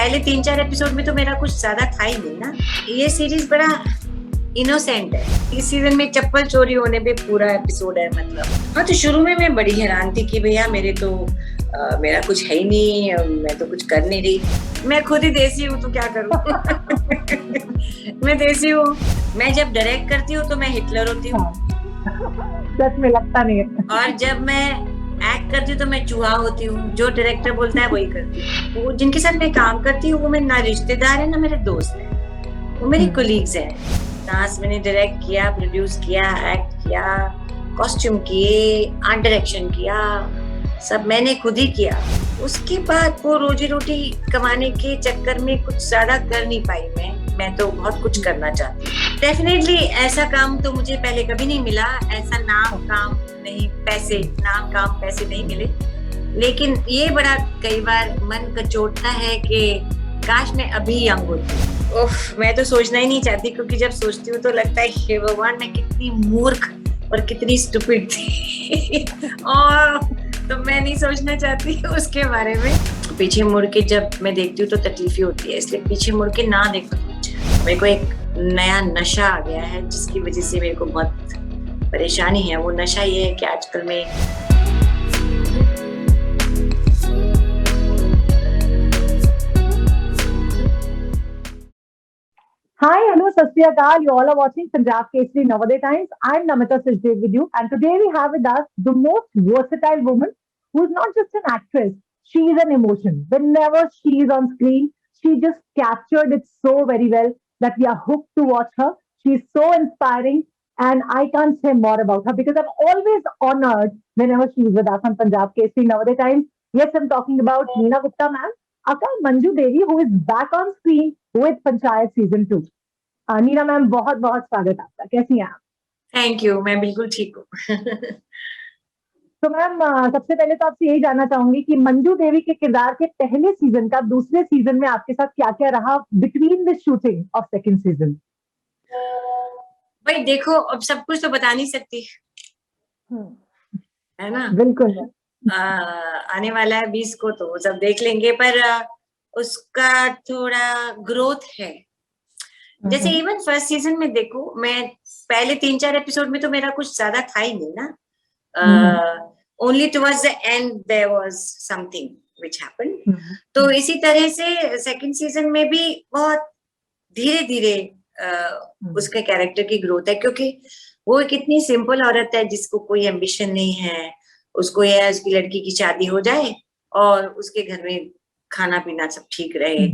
पहले 3-4 एपिसोड में तो मेरा कुछ ज्यादा था ही नहीं ना। ये सीरीज बड़ा इनोसेंट है। इस सीजन में चप्पल चोरी होने पे पूरा एपिसोड है मतलब। हाँ, तो शुरू में मैं बड़ी हैरान थी कि भैया मेरा कुछ है ही नहीं, मैं तो कुछ कर नहीं रही। मैं खुद ही देसी हूँ तो क्या करूँ। मैं देसी हूँ। मैं जब डायरेक्ट करती हूँ तो मैं हिटलर होती हूँ। सच में लगता नहीं है। और जब मैं एक्ट करती हूँ तो मैं चूहा होती हूँ। जो डायरेक्टर बोलता है वही करती हूँ। वो जिनके साथ मैं काम करती हूँ वो मेरे ना रिश्तेदार है ना मेरे दोस्त है, वो मेरी कोलीग्स हैं। डांस मैंने डायरेक्ट किया, प्रोड्यूस किया, एक्ट किया, कॉस्ट्यूम किए, आर्ट डायरेक्शन किया, सब मैंने खुद ही किया। उसके बाद वो रोजी रोटी कमाने के चक्कर में कुछ ज्यादा कर नहीं पाई मैं तो बहुत कुछ करना चाहती हूँ। डेफिनेटली ऐसा काम तो मुझे पहले कभी नहीं मिला। ऐसा नाम काम नहीं, पैसे, नाम काम पैसे नहीं मिले। लेकिन ये बड़ा कई बार मन कचोटता है कि काश मैं अभी यंग होती। उफ, मैं तो सोचना ही नहीं चाहती, क्योंकि जब सोचती हूँ तो लगता है हे भगवान, मैं कितनी मूर्ख और कितनी स्टूपिड थी। और तो मैं नहीं सोचना चाहती उसके बारे में। पीछे मुड़ के जब मैं देखती हूँ तो तकलीफ ही होती है, इसलिए पीछे मुड़ के ना देखो कुछ। मेरे को एक नया नशा आ गया है जिसकी वजह से मेरे को बहुत परेशानी है। वो नशा ये है कि आजकल मैं Hi, hello, Sat Sri Akal. You all are watching Punjab Kesari Navoday Times. I'm Namita Sachdev with you, and today we have with us the most versatile woman who is not just an actress. She is an emotion. Whenever she is on screen, she just captured it so very well that we are hooked to watch her. She is so inspiring, and I can't say more about her because I'm always honored whenever she is with us on Punjab Kesari Navoday Times. Yes, I'm talking about Neena Gupta ma'am. Aka Manju Devi, who is back on screen with Panchayat Season 2. Neena ma'am, बहुत बहुत स्वागत आपका। कैसी हैं आप? Thank you, मैं बिल्कुल ठीक हूँ। तो मैम, सबसे पहले तो आपसे यही जानना चाहूंगी कि मंजू देवी के किरदार के पहले सीजन का दूसरे सीजन में आपके साथ क्या क्या रहा between the shooting of second season? भाई देखो, अब सब कुछ तो बता नहीं सकती, है ना। बिल्कुल। आने वाला है 20 को तो सब देख लेंगे, पर उसका थोड़ा ग्रोथ है। जैसे इवन फर्स्ट सीजन में देखो, मैं पहले 3-4 एपिसोड में तो मेरा कुछ ज्यादा था ही नहीं ना। Only towards the end there was something which happened. तो इसी तरह से सेकंड सीजन में भी बहुत धीरे धीरे उसके कैरेक्टर की ग्रोथ है, क्योंकि वो एक इतनी सिंपल औरत है जिसको कोई एम्बिशन नहीं है। उसको यह है उसकी लड़की की शादी हो जाए और उसके घर में खाना पीना सब ठीक रहे,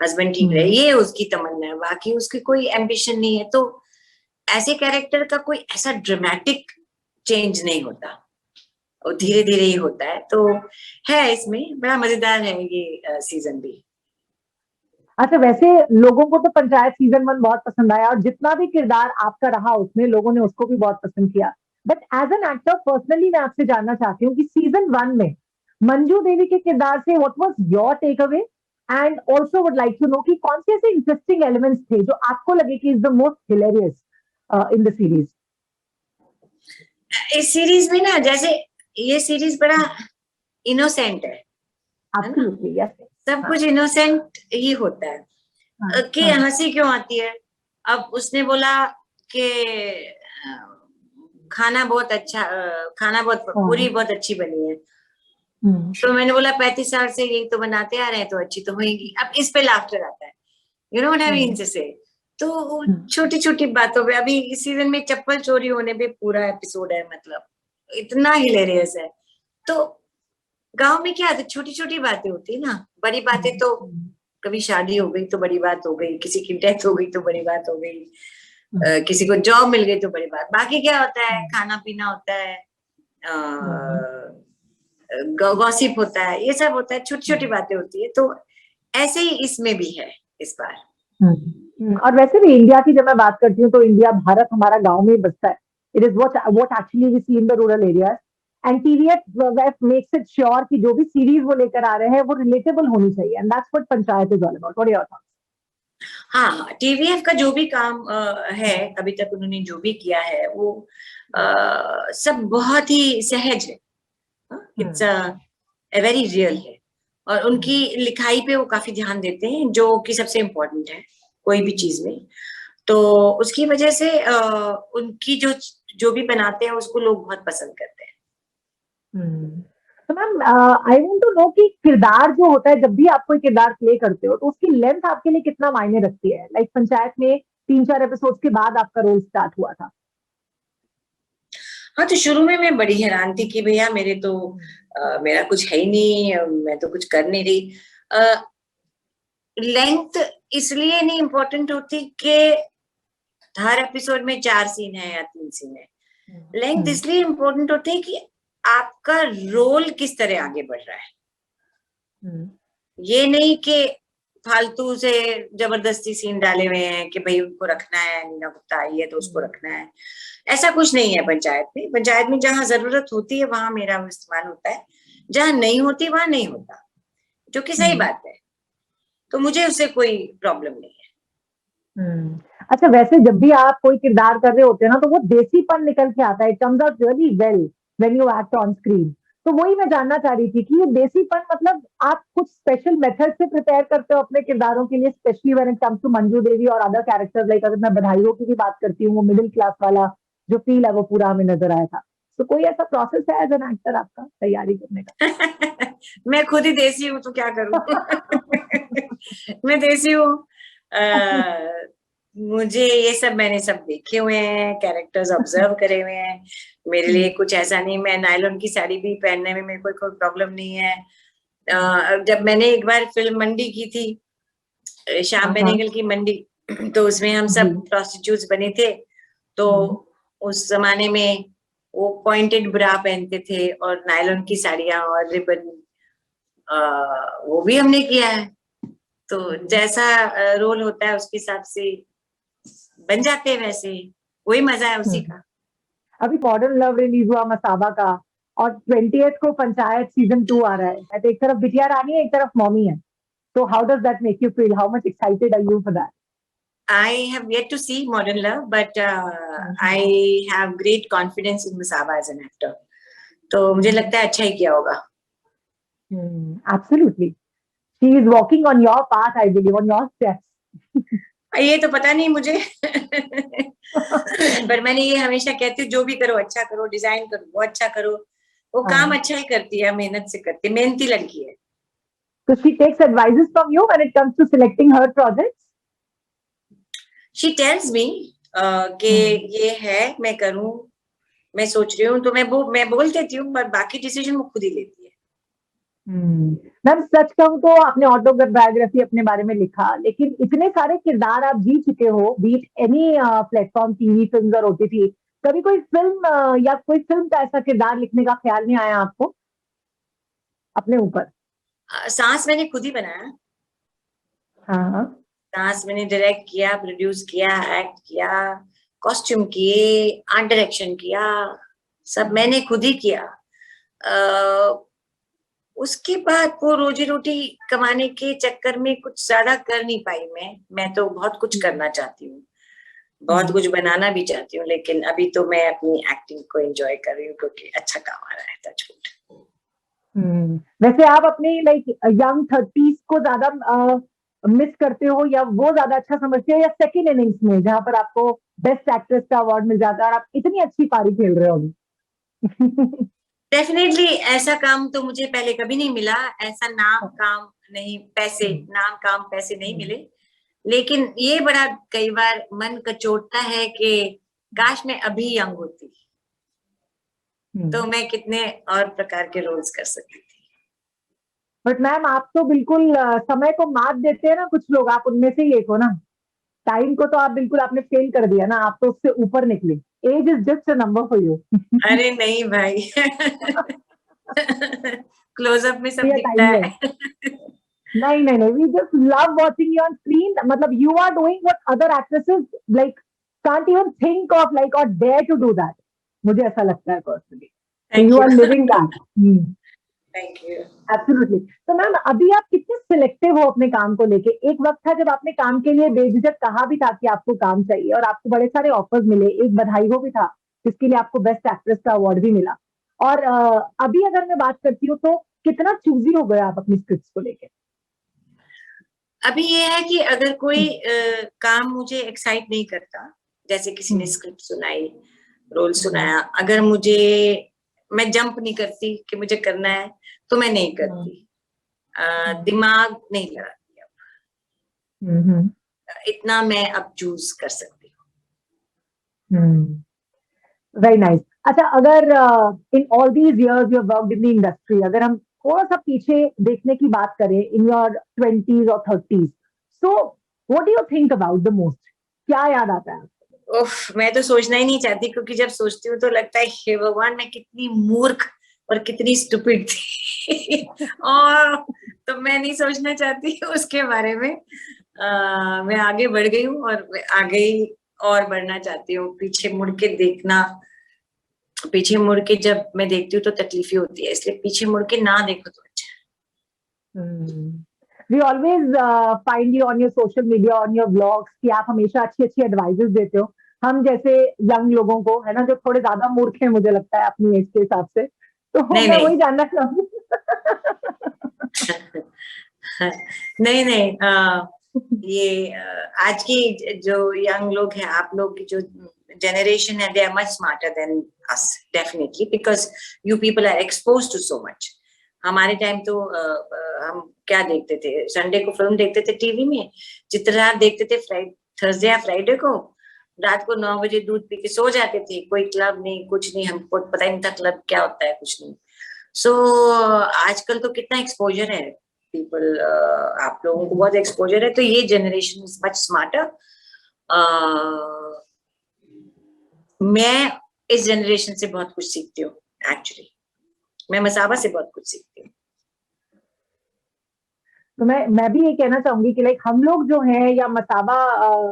हस्बैंड ठीक रहे, ये उसकी तमन्ना है। बाकी उसकी कोई एम्बिशन नहीं है। तो ऐसे कैरेक्टर का कोई ऐसा ड्रामेटिक चेंज नहीं होता, और धीरे धीरे ही होता है। तो है, इसमें बड़ा मजेदार है ये सीजन भी। अच्छा, वैसे लोगों को तो पंचायत सीजन 1 बहुत पसंद आया और जितना भी किरदार आपका रहा उसमें लोगों ने उसको भी बहुत पसंद किया। But as an actor personally मैं आपसे जानना चाहती हूँ कि सीजन 1 में मंजू देवी के किरदार से what was your take away, and also would like to know कि कौन से ऐसे इंटरेस्टिंग एलिमेंट्स थे जो आपको लगे कि is the most hilarious in the series? इस सीरीज में ना, जैसे ये सीरीज बड़ा इनोसेंट है ना। यस। सब कुछ इनोसेंट ही होता है। कि हंसी क्यों आती है? अब उसने बोला कि खाना बहुत अच्छा, खाना बहुत, पूरी बहुत अच्छी बनी है। तो मैंने बोला 35 साल से यही तो बनाते आ रहे हैं, तो अच्छी तो होगी। अब इस पे लाफ्टर आता है, you know what I mean to say. तो छोटी छोटी बातों पे, अभी इस सीजन में चप्पल चोरी होने पे पूरा एपिसोड है, मतलब इतना हिलेरियस है। तो गांव में क्या है, छोटी छोटी बातें होती है ना। बड़ी बातें तो कभी शादी हो गई तो बड़ी बात हो गई, किसी की डेथ हो गई तो बड़ी बात हो गई, किसी को जॉब मिल गई तो बड़ी बात। बाकी क्या होता है, खाना पीना होता है, गॉसिप होता है, ये सब होता है, छोटी छोटी बातें होती है। तो ऐसे ही इसमें भी है इस बार। और वैसे भी इंडिया की जब मैं बात करती हूँ तो इंडिया, भारत हमारा गांव में ही बसता है। It is what actually we see in the rural areas, and TVF makes it sure कि जो भी सीरीज वो लेकर आ रहे हैं वो रिलेटेबल होनी चाहिए, and that's what Panchayat is all about. What are your thoughts? हाँ, टीवीएफ का जो भी काम है, अभी तक उन्होंने जो भी किया है वो सब बहुत ही सहज है। इट्स वेरी रियल है। और उनकी लिखाई पे वो काफी ध्यान देते हैं, जो कि सबसे इम्पोर्टेंट है कोई भी चीज में। तो उसकी वजह से उनकी जो भी बनाते हैं उसको लोग बहुत पसंद करते हैं। तो ma'am I want to know कि किरदार जो होता है, जब भी आप कोई किरदार प्ले करते हो तो उसकी लेंथ आपके लिए कितना मायने रखती है? लाइक पंचायत में 3-4 एपिसोड के बाद आपका रोल स्टार्ट हुआ था। हाँ, तो शुरू में मैं बड़ी हैरान थी कि भैया मेरा कुछ है ही नहीं, मैं तो कुछ कर नहीं रही। लेंथ इसलिए नहीं इम्पोर्टेंट होती कि हर एपिसोड में 4 सीन है या 3 सीन है। लेंथ इसलिए इम्पोर्टेंट होती है कि आपका रोल किस तरह आगे बढ़ रहा है। ये नहीं कि फालतू से जबरदस्ती सीन डाले हुए हैं कि भाई उनको रखना है, नीना गुप्ता आई है तो उसको रखना है। ऐसा कुछ नहीं है पंचायत में। पंचायत में जहां जरूरत होती है वहां मेरा इस्तेमाल होता है, जहां नहीं होती वहां नहीं होता, जो कि सही बात है। तो मुझे उससे कोई प्रॉब्लम नहीं है। अच्छा, वैसे जब भी आप कोई किरदार कर रहे होते हैं ना, तो वो देसीपन निकल के आता है, it comes out really well when you act on screen. तो वही मैं जानना चाह रही थी कि ये देसीपन मतलब आप कुछ स्पेशल मेथड से प्रिपेयर करते हो अपने किरदारों के लिए, specially when it comes to Manju Devi और अदर कैरेक्टर्स? लाइक अगर मैं बधाइयों की भी बात करती हूँ, वो मिडिल क्लास वाला जो फील है वो पूरा हमें नजर आया था। तो कोई ऐसा प्रोसेस है एज एन एक्टर आपका तैयारी करने का? मैं खुद ही देसी हूँ तो क्या करूँ। मैं देसी हूँ। मुझे ये सब मैंने सब देखे हुए हैं, कैरेक्टर्स ऑब्जर्व करे हुए हैं। मेरे लिए कुछ ऐसा नहीं, मैं नायलॉन की साड़ी भी पहनने में मेरे को कोई प्रॉब्लम नहीं है। जब मैंने एक बार फिल्म मंडी की थी, श्याम बेनेगल की मंडी, तो उसमें हम सब प्रोस्टिट्यूट्स बने थे। तो उस जमाने में वो पॉइंटेड ब्रा पहनते थे और नायलॉन की साड़ियां और रिबन, वो भी हमने किया है। तो जैसा रोल होता है उसके हिसाब से बन जाते हैं, वैसे वही मजा है उसी का। अभी मॉडर्न लव रिलीज हुआ मसाबा का, और 20th को पंचायत सीजन 2 आ रहा है। तो एक तरफ बिटिया रानी है, एक तरफ मॉमी है। तो how does that make you feel? How much excited are you for that? I have yet to see Modern Love, but I have great confidence in Masaba as an actor. तो मुझे लगता है अच्छा ही किया होगा। Absolutely. She is walking on your path, I believe, on your steps. ये तो पता नहीं मुझे। पर मैंने ये हमेशा कहती हूँ, जो भी करो अच्छा करो, डिजाइन करो वो अच्छा करो। वो काम अच्छा ही करती है, मेहनत से करती है, मेहनती लड़की है। So she takes advices from you when it comes to selecting her projects? She tells me कि ये है, मैं करूँ, मैं सोच रही हूँ, तो मैं बोल देती हूँ, पर बाकी डिसीजन वो खुद ही लेती है। मैम सच कहूँ तो आपने ऑटोबायोग्राफी अपने बारे में लिखा, लेकिन इतने सारे किरदार आप जी चुके हो, beat any platform, TV, film और ओटीटी, कभी कोई फिल्म या कोई फिल्म का ऐसा किरदार लिखने का ख्याल नहीं आया आपको अपने ऊपर? सांस मैंने खुद ही बनाया। हाँ, सांस मैंने डायरेक्ट किया, प्रोड्यूस किया, एक्ट किया, कॉस्ट्यूम किए, आर्ट डायरेक्शन किया, सब मैंने खुद ही किया। उसके बाद वो रोजी रोटी कमाने के चक्कर में कुछ ज्यादा कर नहीं पाई मैं तो बहुत कुछ करना चाहती हूँ, बहुत कुछ बनाना भी चाहती हूँ, लेकिन अभी तो मैं अपनी एक्टिंग को एंजॉय कर रही हूँ क्योंकि अच्छा काम आ रहा है, टचवुड। वैसे आप अपनी लाइक यंग 30s को ज्यादा मिस करते हो, या वो ज्यादा अच्छा समझते हो, या सेकंड इनिंग्स में जहां पर आपको बेस्ट एक्ट्रेस का अवार्ड मिल जाता है और आप इतनी अच्छी पारी खेल रहे हो? डेफिनेटली ऐसा काम तो मुझे पहले कभी नहीं मिला, ऐसा नाम काम नहीं, पैसे, नाम काम पैसे नहीं मिले, लेकिन ये बड़ा कई बार मन कचोटता है कि काश मैं अभी यंग होती तो मैं कितने और प्रकार के रोल्स कर सकती थी। बट मैम आप तो बिल्कुल समय को मात देते हैं ना कुछ लोग, आप उनमें से ही एक हो ना। टाइम को तो आप बिल्कुल आपने फेल कर दिया ना, आप तो उससे ऊपर निकले। Age is just a number for you. अरे नहीं भाई। क्लोजअप में सब दिखता टाइम है। है। नहीं नहीं नहीं, we just love watching you on screen. मतलब you are doing what other actresses like can't even think of, like और डेयर टू डू दैट। मुझे ऐसा लगता है personally, you are living that. Thank you. Absolutely. तो ma'am अभी आप कितने सिलेक्टिव हो अपने काम को लेके? एक वक्त था जब आपने काम के लिए बेझिझक कहा भी था कि आपको काम चाहिए, और आपको बड़े सारे ऑफर्स मिले। एक बधाई हो भी था जिसके लिए आपको बेस्ट एक्ट्रेस का अवार्ड भी मिला। और अभी अगर मैं बात करती हूँ तो कितना चूजी हो गए आप अपनी स्क्रिप्ट्स को लेके? अभी ये है कि अगर कोई काम मुझे एक्साइट नहीं करता, जैसे किसी ने स्क्रिप्ट सुनाई, रोल सुनाया, अगर मैं जंप नहीं करती कि मुझे करना है, तो मैं नहीं करती। दिमाग नहीं लगाती अब। इतना मैं अब चूज कर सकती हूँ। Very nice. अच्छा, अगर in all these years you worked in the industry, अगर हम थोड़ा सा पीछे देखने की बात करें, इन योर 20s और 30s, so what do you think about the most? क्या याद आता है? उफ, मैं तो सोचना ही नहीं चाहती, क्योंकि जब सोचती हूँ तो लगता है हे भगवान, मैं कितनी मूर्ख और कितनी स्टूपिड थी। और तो मैं नहीं सोचना चाहती उसके बारे में। मैं आगे बढ़ गई हूँ और आगे ही और बढ़ना चाहती हूँ। पीछे मुड़ के देखना, पीछे मुड़ के जब मैं देखती हूँ तो तकलीफी होती है, इसलिए पीछे मुड़ के ना देखो तो अच्छा है। We always find you on your social media, on your vlogs, कि आप हमेशा अच्छी अच्छी एडवाइजेस देते हो हम जैसे यंग लोगों को, है ना, जो थोड़े ज्यादा मूर्ख हैं मुझे लगता है अपनी एज के हिसाब से, तो नहीं मैं नहीं वही जानना चाहूंगी। नहीं नहीं, ये आज की जो यंग लोग हैं, आप लोग की जो generation है, they are much smarter than us, definitely, because you people are exposed to so much. हमारे टाइम तो हम क्या देखते थे, संडे को फिल्म देखते थे टीवी में, चित्रहार देखते थे थर्सडे या फ्राइडे को, रात को 9 बजे दूध पी के सो जाते थे। कोई क्लब नहीं, कुछ नहीं, हमको पता ही नहीं था क्लब क्या होता है, कुछ नहीं। सो आजकल तो कितना एक्सपोजर है, पीपल, आप लोगों को बहुत एक्सपोजर है, तो ये जनरेशन इज मच स्मार्टर। मैं इस जनरेशन से बहुत कुछ सीखती हूँ एक्चुअली। मैं मसाबा से बहुत कुछ सीखती हूँ। तो मैं भी ये कहना चाहूंगी कि लाइक हम लोग जो हैं, या मसाबा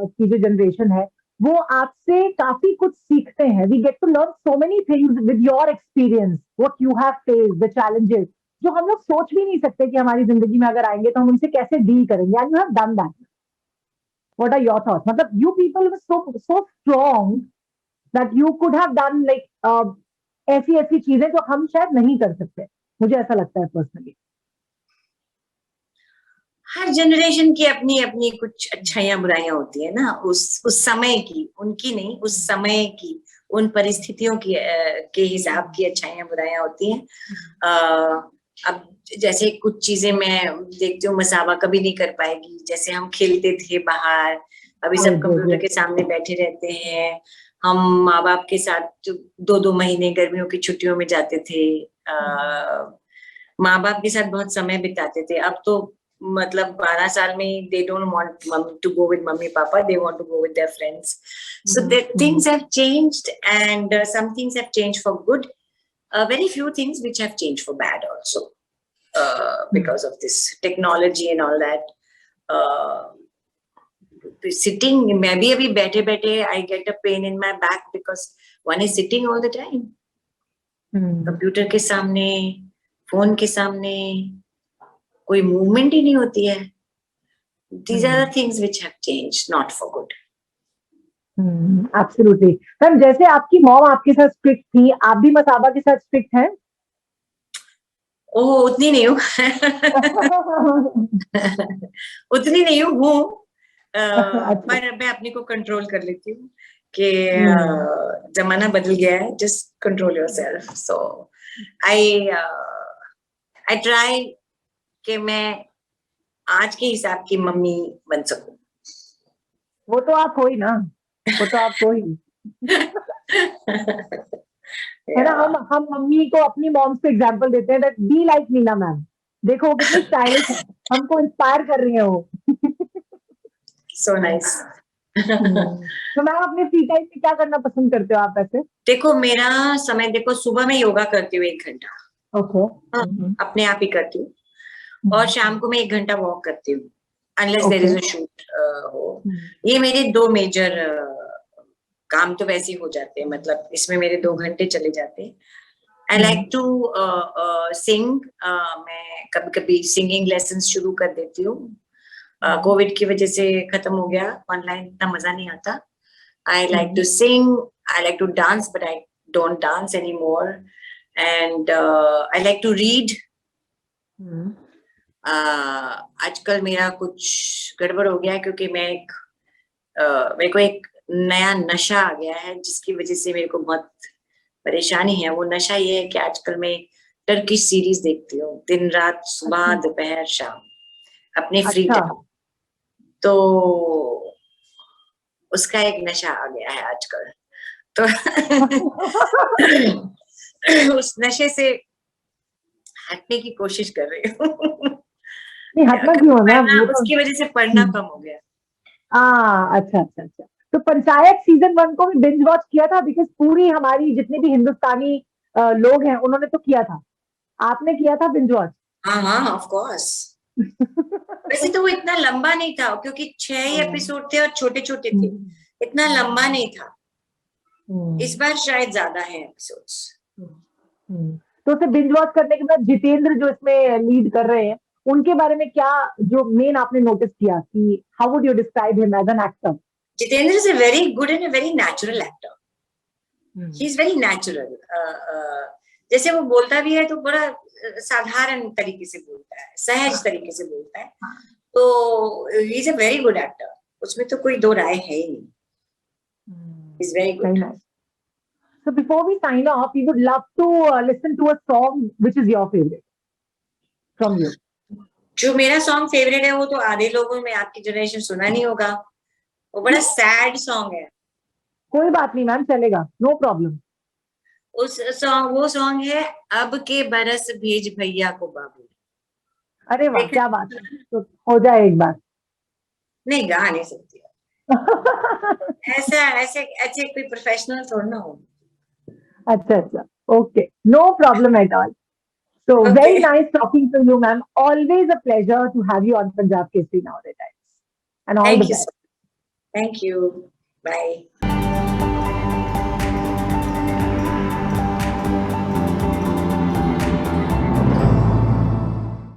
की जो जनरेशन है, वो आपसे काफी कुछ सीखते हैं। We get to learn so many things with your experience, what you have faced, the challenges जो हम लोग सोच भी नहीं सकते कि हमारी जिंदगी में अगर आएंगे तो हम उनसे कैसे डील करेंगे, and you have done that. What are your thoughts? मतलब you people were so strong that you could have done like ऐसी ऐसी चीजें जो हम शायद नहीं कर सकते, मुझे ऐसा लगता है पर्सनली। हर जनरेशन की अपनी अपनी कुछ अच्छाइयां बुराइयां होती है ना, उस समय की, उनकी नहीं, उस समय की, उन परिस्थितियों की के हिसाब की अच्छाइयां बुराइयां होती हैं। अब जैसे कुछ चीजें मैं देखती हूँ मसाबा कभी नहीं कर पाएगी, जैसे हम खेलते थे बाहर, अभी सब कंप्यूटर के सामने बैठे रहते हैं। हम माँ बाप के साथ 2-2 महीने गर्मियों की छुट्टियों में जाते थे, माँ बाप के साथ बहुत समय बिताते थे। अब तो मतलब 12 साल में they don't want to go with mummy papa, they want to go with their friends. So that things have changed, and some things have changed for good, very few things which have changed for bad also, because of this technology and all that. Sitting, मैं भी अभी बैठे बैठे I get a pain in my back because one is sitting all the time, computer के सामने, phone के सामने, कोई मूवमेंट ही नहीं होती है। These are the things which have changed, not for good. Absolutely. Ma'am, जैसे आपकी मॉम आपके साथ स्ट्रिक्ट थी, आप भी मसाबा के साथ स्ट्रिक्ट हैं? ओह, उतनी नहीं हूँ। उतनी नहीं हूँ, पर मैं अपने को कंट्रोल कर लेती हूँ कि जमाना बदल गया है, just control yourself. So I try कि मैं आज के हिसाब की मम्मी बन सकूं। वो तो आप हो ही ना, वो तो आप हो ही। है ना, हम मम्मी को अपनी मॉम से एग्जांपल देते हैं, that be like Meena ma'am, देखो वो कितनी स्टाइलिश है, हमको इंस्पायर कर रही है वो। So nice. तो मैम, अपने फ्री टाइम में क्या करना पसंद करते हो आप ऐसे? देखो मेरा समय, देखो सुबह मैं योगा करती हूँ 1 घंटा। ओके। अपने आप ही करती हूँ, और शाम को मैं 1 घंटा वॉक करती हूँ, unless there is a shoot हो। ये मेरे 2 मेजर काम तो वैसे ही हो जाते हैं, मतलब इसमें मेरे 2 घंटे चले जाते हैं। आई लाइक टू सिंग, मैं कभी कभी सिंगिंग लेसन शुरू कर देती हूँ। कोविड की वजह से खत्म हो गया, ऑनलाइन इतना मजा नहीं आता। I like to sing, I like to dance, but I don't dance any more, and I like to read, hmm, आजकल मेरा कुछ गड़बड़ हो गया है, क्योंकि मेरे को एक नया नशा आ गया है, जिसकी वजह से मेरे को बहुत परेशानी है। वो नशा ये है कि आजकल मैं टर्किश सीरीज देखती हूँ, दिन रात, सुबह अच्छा दोपहर शाम, अपने फ्री अच्छा। टाइम। तो उसका एक नशा आ गया है आजकल। तो उस नशे से हटने की कोशिश कर रही हूँ। नहीं, हटना क्यों है मैम, पढ़ना, वो तो। उसकी वजह से पढ़ना कम हो गया। अच्छा अच्छा अच्छा। तो पंचायत सीजन 1 को भी बिंज वॉच किया था? बिकॉज पूरी हमारी जितनी भी हिंदुस्तानी लोग हैं उन्होंने तो किया था। आपने किया था बिंज वॉच? हाँ हाँ, ऑफ कोर्स। वैसे तो वो इतना लंबा नहीं था, क्योंकि 6 ही एपिसोड थे और छोटे छोटे थे, इतना लंबा नहीं था। इस बार शायद ज्यादा है एपिसोड्स। तो उसे बिंज वॉच करने के बाद जितेंद्र जो इसमें लीड कर रहे हैं, उनके बारे में क्या जो मेन आपने नोटिस किया कि how would you describe him as an actor? Jitendra is a very good and a very natural actor. He is very natural. जैसे वो बोलता भी है तो बड़ा साधारण तरीके से बोलता है, सहज तरीके से बोलता है। तो he is a very good actor, उसमें तो कोई दो राय है ही नहीं। He's very Very good. nice. So before we sign off, we would love to listen to a song which is your favorite from you. जो मेरा सॉन्ग फेवरेट है वो तो आधे लोगों में आपकी जनरेशन सुना नहीं होगा। वो बड़ा सैड सॉन्ग है। कोई बात नहीं मैम, चलेगा, नो प्रॉब्लम। वो सॉन्ग है, अब के बरस भेज भैया को बाबू। अरे वाह, देखा? क्या बात है, तो हो जाए एक बार। नहीं, गा नहीं सकती। ऐसा ऐसे ऐसे कोई प्रोफेशनल थोड़ा ना हो। अच्छा अच्छा, okay, no problem at all. So okay, very nice talking to you, ma'am. Always a pleasure to have you on Punjab Kesari Nowadays. And all thank the you, best. Thank you, bye.